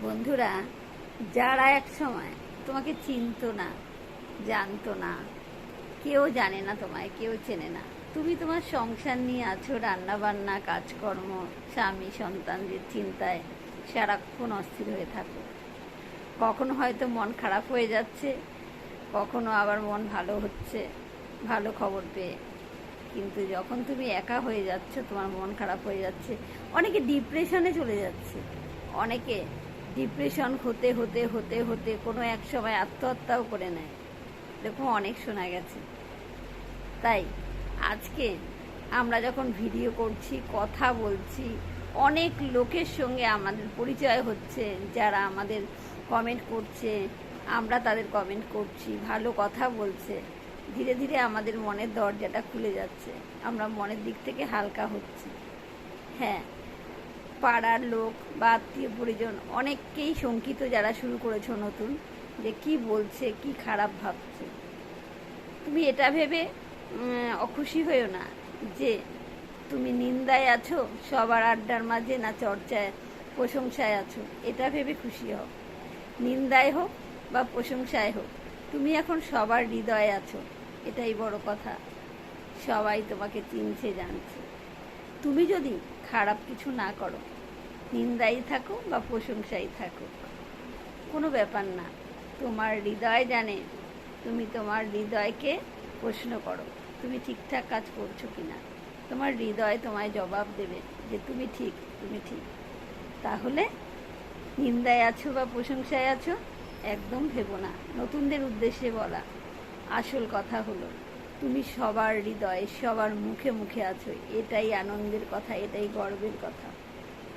বন্ধুরা, যারা এক সময় তোমাকে চিনতো না, জানতো না, কেউ জানে না তোমায়, কেউ চেনে না, তুমি তোমার সংসার নিয়ে আছো, রান্না বান্না, কাজকর্ম, স্বামী সন্তানদের চিন্তায় সারাক্ষণ অস্থির হয়ে থাকো। কখনো হয়তো মন খারাপ হয়ে যাচ্ছে, কখনো আবার মন ভালো হচ্ছে ভালো খবর পেয়ে। কিন্তু যখন তুমি একা হয়ে যাচ্ছ, তোমার মন খারাপ হয়ে যাচ্ছে, অনেকে ডিপ্রেশনে চলে যাচ্ছে, অনেকে ডিপ্রেশন হতে হতে হতে হতে কোনো এক সময় আত্মহত্যাও করে নেয়। দেখো, অনেক শোনা গেছে। তাই আজকে আমরা যখন ভিডিও করছি, কথা বলছি, অনেক লোকের সঙ্গে আমাদের পরিচয় হচ্ছে, যারা আমাদের কমেন্ট করছে, আমরা তাদের কমেন্ট করছি, ভালো কথা বলছে, ধীরে ধীরে আমাদের মনের দরজাটা খুলে যাচ্ছে, আমরা মনের দিক থেকে হালকা হচ্ছি। হ্যাঁ, পাড়ার লোক বা আত্মীয় পরিজন অনেককেই শঙ্কিত, যারা শুরু করেছো নতুন, যে কি বলছে, কি খারাপ ভাবছে। তুমি এটা ভেবে অখুশি হয়েও না যে তুমি নিন্দায় আছো সবার আড্ডার মাঝে, না চর্চায় প্রশংসায় আছো। এটা ভেবে খুশি হও। নিন্দায় হোক বা প্রশংসায় হোক, তুমি এখন সবার হৃদয়ে আছো, এটাই বড় কথা। সবাই তোমাকে চিনছে, জানছে। তুমি যদি খারাপ কিছু না করো, নিন্দাই থাকো বা প্রশংসাই থাকো, কোনো ব্যাপার না। তোমার হৃদয় জানে। তুমি তোমার হৃদয়কে প্রশ্ন করো, তুমি ঠিকঠাক কাজ করছো কিনা। তোমার হৃদয় তোমায় জবাব দেবে যে তুমি ঠিক, তুমি ঠিক। তাহলে নিন্দায় আছো বা প্রশংসায় আছো, একদম ভেবো না। নতুনদের উদ্দেশ্যে বলা আসল কথা হলো, তুমি সবার হৃদয়ে, সবার মুখে মুখে আছো। এটাই আনন্দের কথা, এটাই গর্বের কথা।